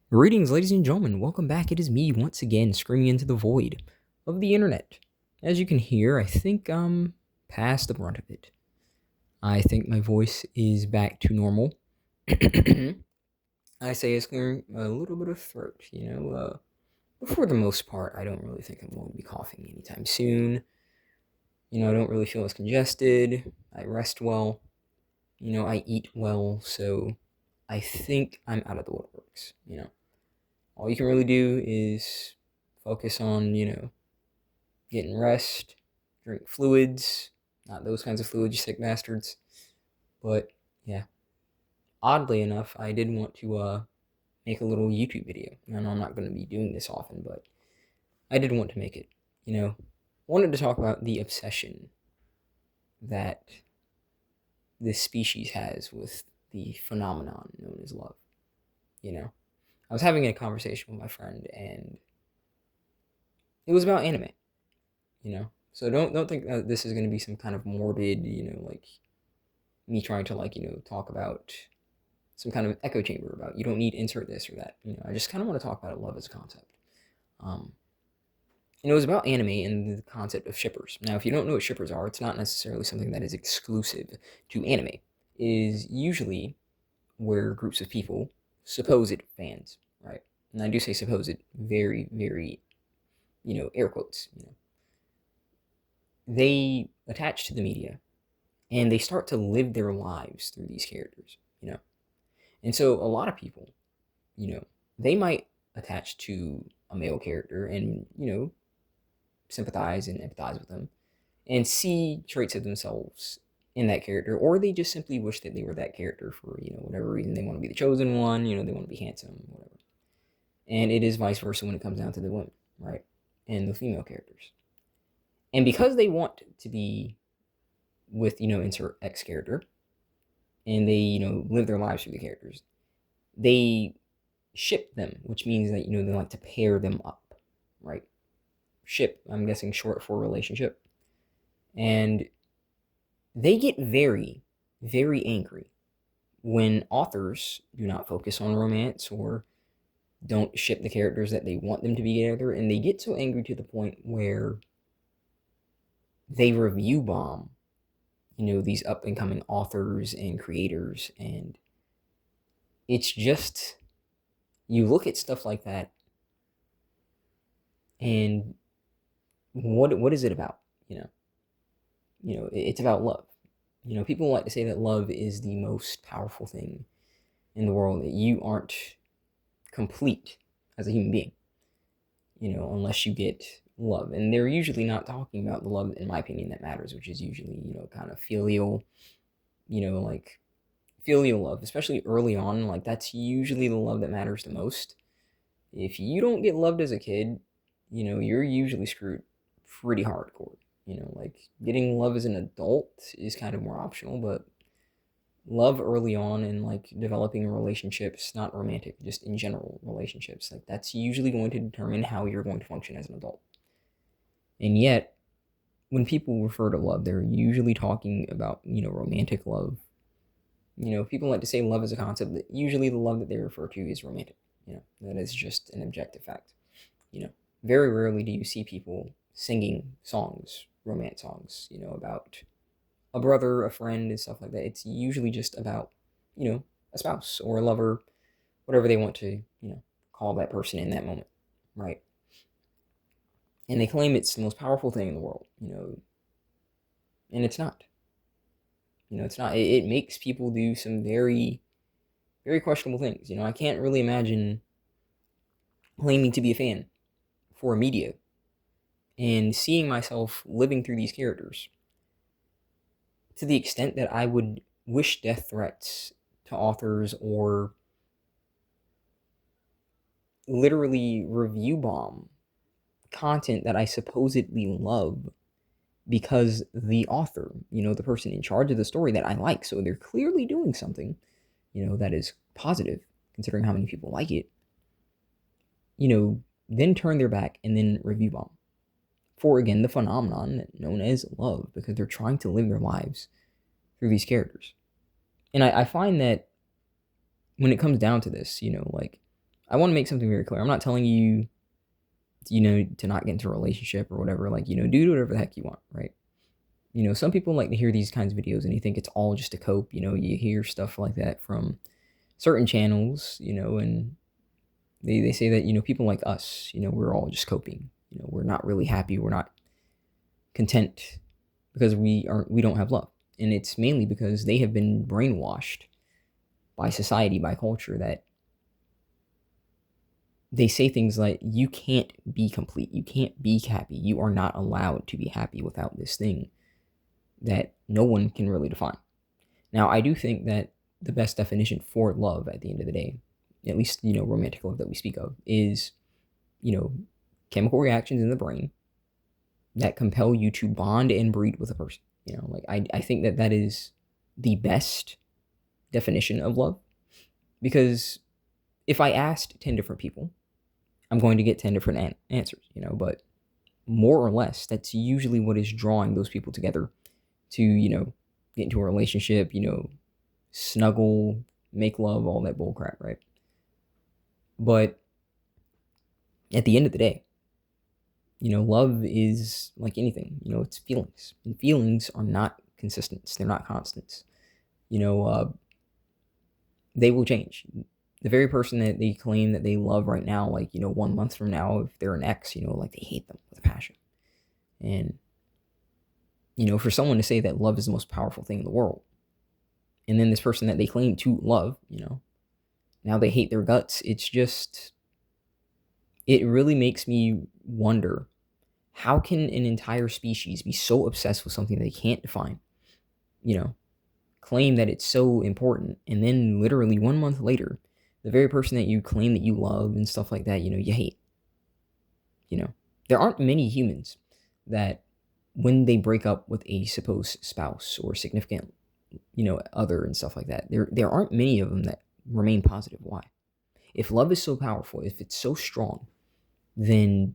Greetings, ladies and gentlemen. Welcome back. It is me once again, screaming into the void of the internet. As you can hear, I think I'm past the brunt of it. I think my voice is back to normal. I say it's clearing a little bit of throat, but for the most part, I don't really think I'm going to be coughing anytime soon. I don't really feel as congested. I rest well. I eat well, so I think I'm out of the woodworks. All you can really do is focus on, getting rest, drink fluids, not those kinds of fluids, you sick bastards. But yeah, oddly enough, I did want to make a little YouTube video. I know I'm not going to be doing this often, but I did want to make it. Wanted to talk about the obsession that this species has with the phenomenon known as love. I was having a conversation with my friend, and it was about anime. So don't think that this is going to be some kind of morbid, like me trying to talk about some kind of echo chamber about you don't need insert this or that. I just kind of want to talk about love as a concept. Um, it was about anime and the concept of shippers. Now, if you don't know what shippers are, it's not necessarily something that is exclusive to anime. It is usually where groups of people, supposed fans, right? And I do say supposed, very, very, air quotes. They attach to the media and they start to live their lives through these characters. And so a lot of people, you know, they might attach to a male character and, sympathize and empathize with them and see traits of themselves in that character, or they just simply wish that they were that character for, whatever reason. They want to be the chosen one, they want to be handsome, whatever. And it is vice versa when it comes down to the women, right? And the female characters. And because they want to be with, insert X character, and they, live their lives through the characters, they ship them, which means that, they like to pair them up, right? Ship, I'm guessing short for relationship. And they get very, very angry when authors do not focus on romance or don't ship the characters that they want them to be together. And they get so angry to the point where they review bomb, these up and coming authors and creators. And it's just, you look at stuff like that, and what is it about? It's about love. People like to say that love is the most powerful thing in the world, that you aren't complete as a human being, unless you get love. And they're usually not talking about the love, in my opinion, that matters, which is usually, kind of filial, like filial love, especially early on. Like, that's usually the love that matters the most. If you don't get loved as a kid, you're usually screwed pretty hardcore. Like, getting love as an adult is kind of more optional, but love early on and like developing relationships, not romantic, just in general relationships, like that's usually going to determine how you're going to function as an adult. And yet, when people refer to love, they're usually talking about, romantic love. People like to say love is a concept, that usually the love that they refer to is romantic. That is just an objective fact. You know, very rarely do you see people singing songs, romance songs, about a brother, a friend, and stuff like that. It's usually just about, a spouse or a lover, whatever they want to, call that person in that moment, right? And they claim it's the most powerful thing in the world, and it's not. It's not. It makes people do some very, very questionable things. I can't really imagine claiming to be a fan for a media and seeing myself living through these characters to the extent that I would wish death threats to authors or literally review bomb content that I supposedly love because the author, the person in charge of the story that I like, so they're clearly doing something, that is positive considering how many people like it, then turn their back and then review bomb for, again, the phenomenon known as love, because they're trying to live their lives through these characters. And I find that when it comes down to this, like, I want to make something very clear. I'm not telling you, to not get into a relationship or whatever. Like, do whatever the heck you want, right? Some people like to hear these kinds of videos and you think it's all just to cope. You hear stuff like that from certain channels, and they say that, people like us, we're all just coping. We're not really happy. We're not content because we don't have love. And it's mainly because they have been brainwashed by society, by culture, that they say things like, you can't be complete. You can't be happy. You are not allowed to be happy without this thing that no one can really define. Now, I do think that the best definition for love at the end of the day, at least, romantic love that we speak of, is, chemical reactions in the brain that compel you to bond and breed with a person. Like, I think that is the best definition of love, because if I asked 10 different people, I'm going to get 10 different answers, but more or less, that's usually what is drawing those people together to, get into a relationship, snuggle, make love, all that bull crap, right? But at the end of the day, love is like anything, it's feelings. And feelings are not consistent. They're not constants. They will change. The very person that they claim that they love right now, like, 1 month from now, if they're an ex, like, they hate them with a passion. And, for someone to say that love is the most powerful thing in the world, and then this person that they claim to love, now they hate their guts, it really makes me wonder, how can an entire species be so obsessed with something they can't define, claim that it's so important, and then literally 1 month later, the very person that you claim that you love and stuff like that, you hate. There aren't many humans that, when they break up with a supposed spouse or significant, other and stuff like that, there aren't many of them that remain positive. Why? If love is so powerful, if it's so strong, then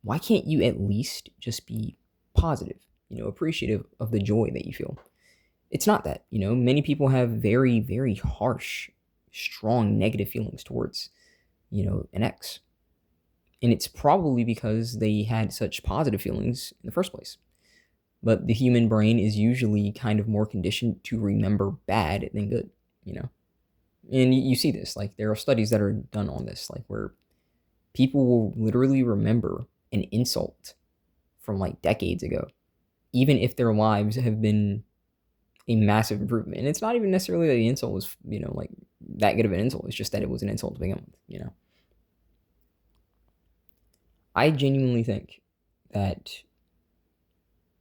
why can't you at least just be positive, appreciative of the joy that you feel? It's not that, many people have very, very harsh, strong negative feelings towards, an ex. And it's probably because they had such positive feelings in the first place. But the human brain is usually kind of more conditioned to remember bad than good, And you see this, like, there are studies that are done on this, like, where people will literally remember an insult from, like, decades ago, even if their lives have been a massive improvement. And it's not even necessarily that the insult was, like, that good of an insult. It's just that it was an insult to begin with, I genuinely think that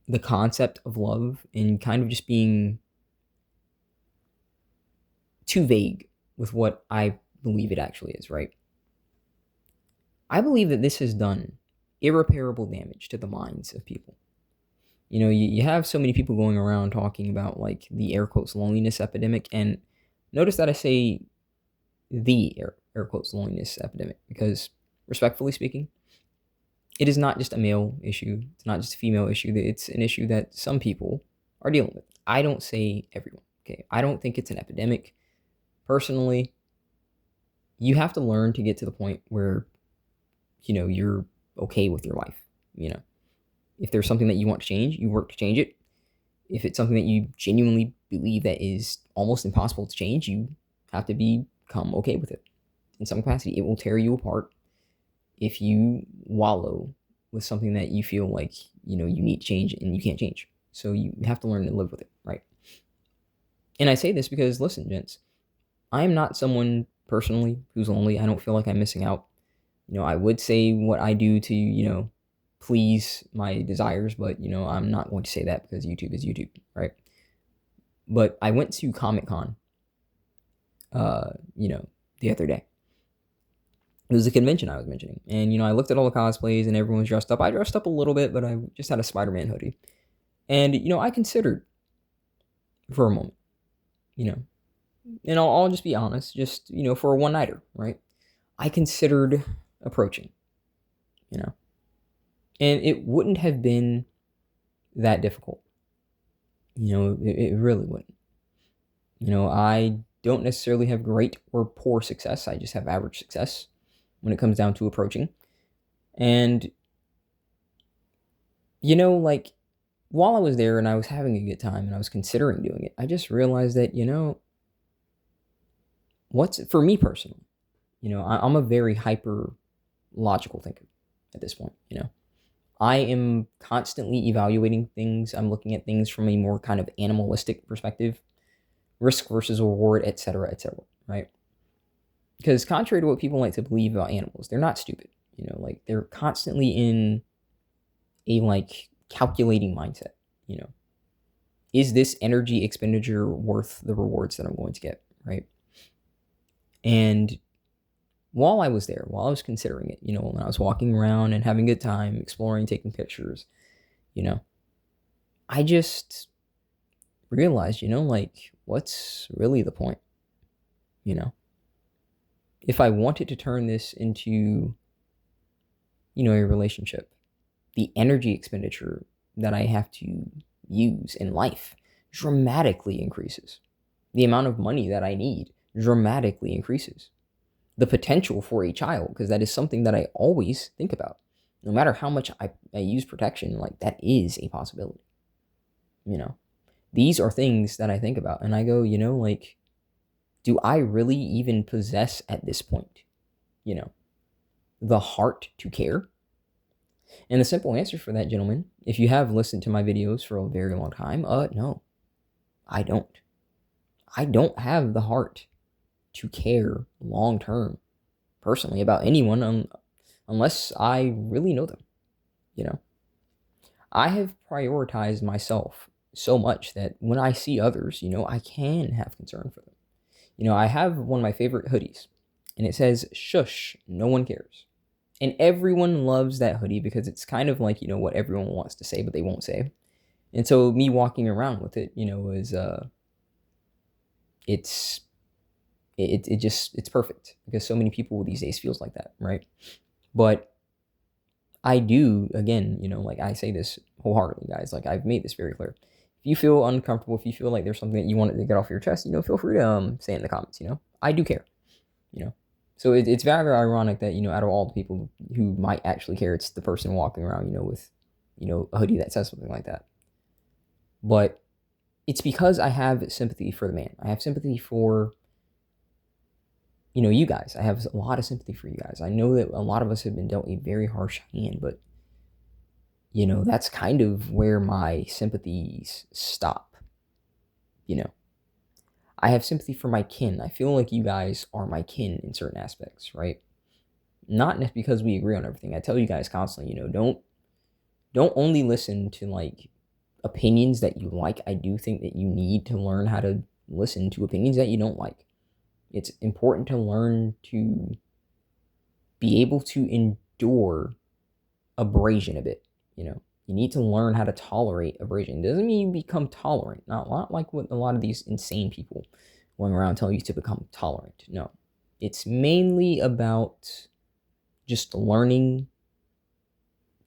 the concept of love and kind of just being too vague with what I believe it actually is, right? I believe that this has done irreparable damage to the minds of people. You have so many people going around talking about, like, the air quotes loneliness epidemic, and notice that I say the air quotes loneliness epidemic, because, respectfully speaking, it is not just a male issue. It's not just a female issue. It's an issue that some people are dealing with. I don't say everyone. Okay, I don't think it's an epidemic. Personally, you have to learn to get to the point where, you're okay with your life. If there's something that you want to change, you work to change it. If it's something that you genuinely believe that is almost impossible to change, you have to become okay with it. In some capacity, it will tear you apart if you wallow with something that you feel like, you need to change and you can't change. So you have to learn to live with it, right? And I say this because, listen, gents, I am not someone personally who's lonely. I don't feel like I'm missing out. I would say what I do to, please my desires, but, I'm not going to say that because YouTube is YouTube, right? But I went to Comic-Con, the other day. It was a convention I was mentioning. And, I looked at all the cosplays and everyone was dressed up. I dressed up a little bit, but I just had a Spider-Man hoodie. And, I considered for a moment, and I'll just be honest, just, for a one-nighter, right? I considered approaching, and it wouldn't have been that difficult. It really wouldn't. I don't necessarily have great or poor success. I just have average success when it comes down to approaching. And, like, while I was there and I was having a good time and I was considering doing it, I just realized that, for me personally, I'm a very hyper logical thinker at this point. I am constantly evaluating things. I'm looking at things from a more kind of animalistic perspective, risk versus reward, et cetera, right? Because contrary to what people like to believe about animals, they're not stupid. Like they're constantly in a like calculating mindset. You know, is this energy expenditure worth the rewards that I'm going to get, right? And while I was there, while I was considering it, when I was walking around and having a good time, exploring, taking pictures, I just realized, like, what's really the point? If I wanted to turn this into, a relationship, the energy expenditure that I have to use in life dramatically increases. The amount of money that I need dramatically increases. The potential for a child, because that is something that I always think about. No matter how much I use protection, like that is a possibility. These are things that I think about and I go, like, do I really even possess at this point, the heart to care? And the simple answer for that, gentlemen, if you have listened to my videos for a very long time, no, I don't. I don't have the heart to care long term, personally, about anyone unless I really know them. I have prioritized myself so much that when I see others, I can have concern for them. I have one of my favorite hoodies, and it says, "Shush, no one cares." And everyone loves that hoodie because it's kind of like, what everyone wants to say, but they won't say. And so me walking around with it, is, it's perfect because so many people these days feels like that, right? But I do, again, like I say this wholeheartedly, guys, like I've made this very clear. If you feel uncomfortable, if you feel like there's something that you want to get off your chest, feel free to say it in the comments, I do care, So it's very ironic that, out of all the people who might actually care, it's the person walking around, with, a hoodie that says something like that. But it's because I have sympathy for the man. I have sympathy for, you guys. I have a lot of sympathy for you guys. I know that a lot of us have been dealt a very harsh hand, but, that's kind of where my sympathies stop. I have sympathy for my kin. I feel like you guys are my kin in certain aspects, right? Not because we agree on everything. I tell you guys constantly, don't only listen to like opinions that you like. I do think that you need to learn how to listen to opinions that you don't like. It's important to learn to be able to endure abrasion a bit, You need to learn how to tolerate abrasion. It doesn't mean you become tolerant. Not like what a lot of these insane people going around telling you to become tolerant. No. It's mainly about just learning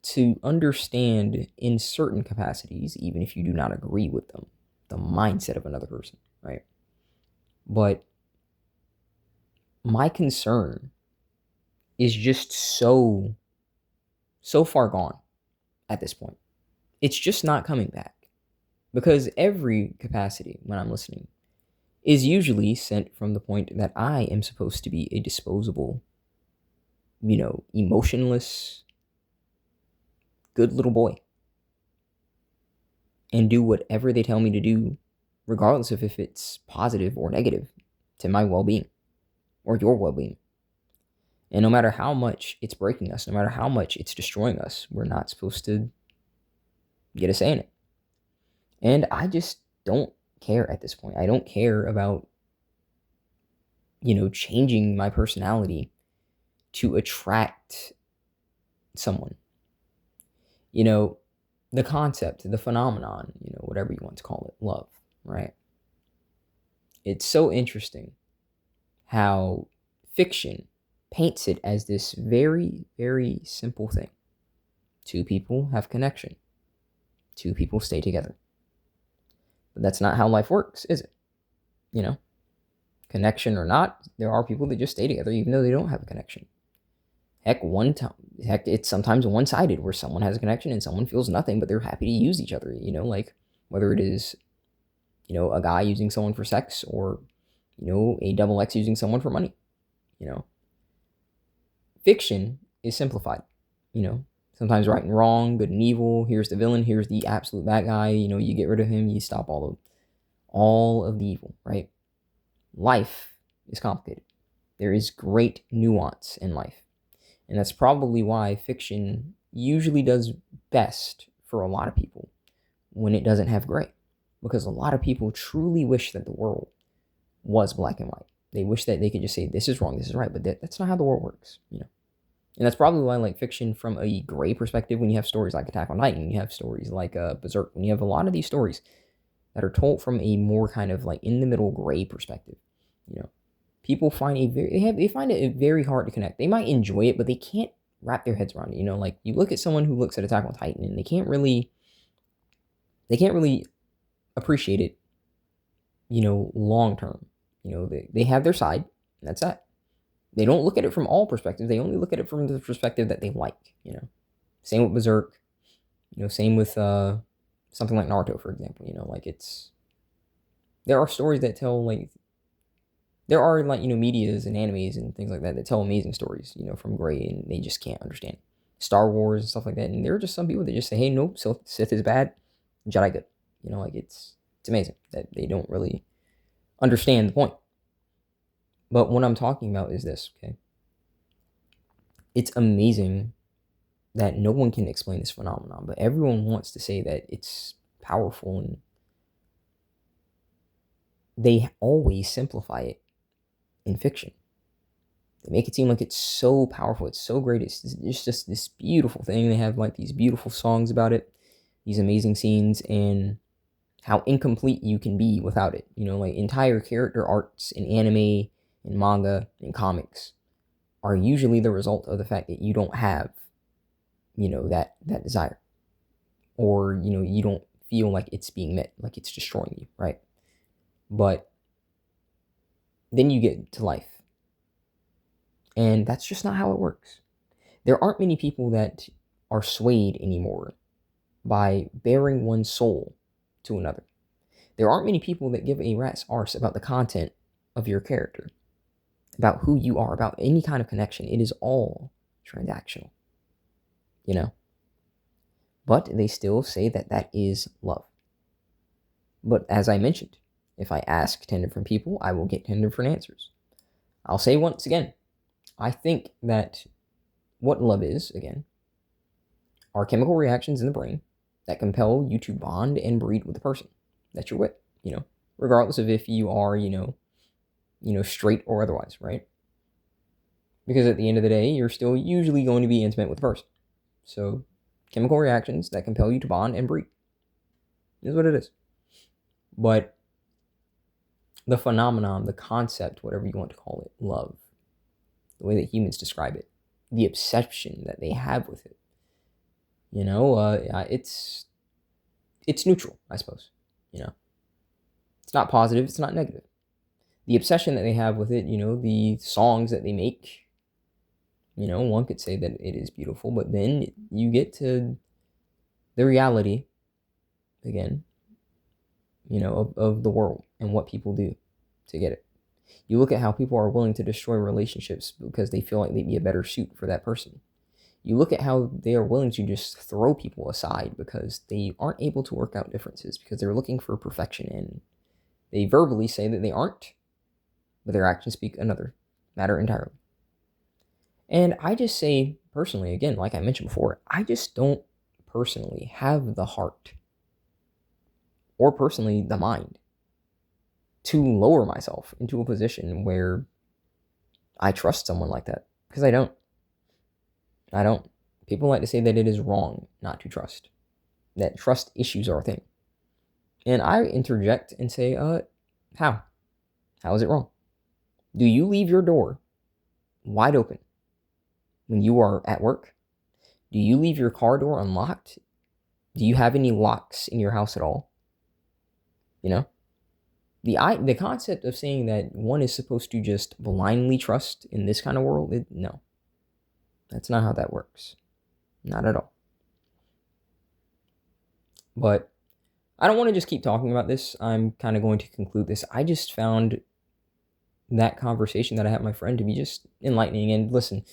to understand in certain capacities, even if you do not agree with them, the mindset of another person, right? But my concern is just so far gone at this point. It's just not coming back. Because every capacity, when I'm listening, is usually sent from the point that I am supposed to be a disposable, emotionless, good little boy. And do whatever they tell me to do, regardless of if it's positive or negative to my well-being or your well-being. And no matter how much it's breaking us, no matter how much it's destroying us, we're not supposed to get a say in it. And I just don't care at this point. I don't care about, changing my personality to attract someone. The concept, the phenomenon, whatever you want to call it, love, right? It's so interesting how fiction paints it as this very, very simple thing. Two people have connection. Two people stay together. But that's not how life works, is it? connection or not, there are people that just stay together even though they don't have a connection. Heck, it's sometimes one-sided where someone has a connection and someone feels nothing, but they're happy to use each other, like whether it is, a guy using someone for sex or, a double X using someone for money, Fiction is simplified, sometimes right and wrong, good and evil. Here's the villain, here's the absolute bad guy, you get rid of him, you stop all of the evil, right? Life is complicated. There is great nuance in life. And that's probably why fiction usually does best for a lot of people when it doesn't have gray. Because a lot of people truly wish that the world was black and white. They wish that they could just say, this is wrong, this is right. But that's not how the world works, And that's probably why I like fiction from a gray perspective. When you have stories like Attack on Titan, you have stories like Berserk, when you have a lot of these stories that are told from a more kind of like in the middle gray perspective, people find they find it very hard to connect. They might enjoy it, but they can't wrap their heads around it. Like you look at someone who looks at Attack on Titan and they can't really appreciate it, long term. They have their side, and that's that. They don't look at it from all perspectives. They only look at it from the perspective that they like, Same with Berserk, same with something like Naruto, for example, there are stories that tell there are medias and animes and things like that tell amazing stories, from gray, and they just can't understand Star Wars and stuff like that. And there are just some people that just say, hey, nope, Sith is bad, Jedi good. It's amazing that they don't really understand the point. But what I'm talking about is this, okay? It's amazing that no one can explain this phenomenon, but everyone wants to say that it's powerful, and they always simplify it in fiction. They make it seem like it's so powerful, it's so great, it's just this beautiful thing. They have like these beautiful songs about it, these amazing scenes, and how incomplete you can be without it. Like entire character arcs in anime, in manga, in comics are usually the result of the fact that you don't have, that desire, or, you don't feel like it's being met, like it's destroying you, right? But then you get to life, and that's just not how it works. There aren't many people that are swayed anymore by bearing one's soul to another. There aren't many people that give a rat's arse about the content of your character, about who you are, about any kind of connection. It is all transactional, But they still say that that is love. But as I mentioned, if I ask 10 different people, I will get 10 different answers. I'll say once again, I think that what love is, again, are chemical reactions in the brain that compel you to bond and breed with the person that you're with, regardless of if you are, straight or otherwise, right? Because at the end of the day, you're still usually going to be intimate with the person. So chemical reactions that compel you to bond and breed is what it is. But the phenomenon, the concept, whatever you want to call it, love, the way that humans describe it, the obsession that they have with it, it's neutral, I suppose. It's not positive, it's not negative. The obsession that they have with it, the songs that they make, one could say that it is beautiful, but then you get to the reality, again, of the world and what people do to get it. You look at how people are willing to destroy relationships because they feel like they'd be a better suit for that person. You look at how they are willing to just throw people aside because they aren't able to work out differences, because they're looking for perfection, and they verbally say that they aren't, but their actions speak another matter entirely. And I just say, personally, again, like I mentioned before, I just don't personally have the heart, or personally the mind, to lower myself into a position where I trust someone like that, because I don't. People like to say that it is wrong not to trust, that trust issues are a thing. And I interject and say, how? How is it wrong? Do you leave your door wide open when you are at work? Do you leave your car door unlocked? Do you have any locks in your house at all? Do the concept of saying that one is supposed to just blindly trust in this kind of world, no, that's not how that works. Not at all. But I don't want to just keep talking about this. I'm kind of going to conclude this. I just found that conversation that I had with my friend to be just enlightening. And listen,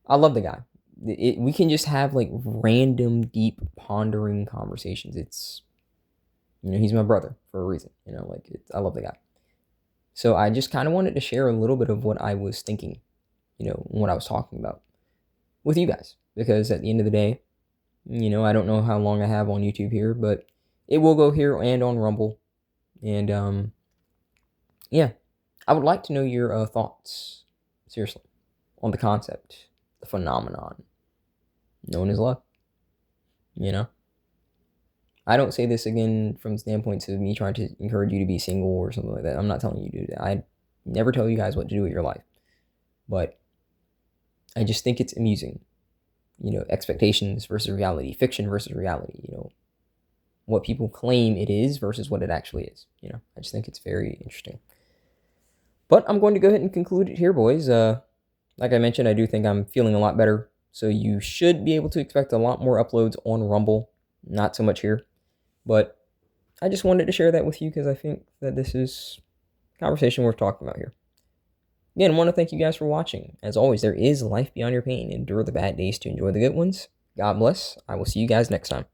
I love the guy. We can just have like random, deep, pondering conversations. It's, he's my brother for a reason. I love the guy. So I just kind of wanted to share a little bit of what I was thinking, what I was talking about with you guys. Because at the end of the day, I don't know how long I have on YouTube here, but it will go here and on Rumble. And yeah, I would like to know your thoughts, seriously, on the concept, the phenomenon known as love. I don't say this again from the standpoint of me trying to encourage you to be single or something like that. I'm not telling you to do that. I never tell you guys what to do with your life. But I just think it's amusing. Expectations versus reality, fiction versus reality, what people claim it is versus what it actually is. I just think it's very interesting. But I'm going to go ahead and conclude it here, boys. Like I mentioned, I do think I'm feeling a lot better. So you should be able to expect a lot more uploads on Rumble. Not so much here. But I just wanted to share that with you because I think that this is a conversation worth talking about here. Again, I want to thank you guys for watching. As always, there is life beyond your pain. Endure the bad days to enjoy the good ones. God bless. I will see you guys next time.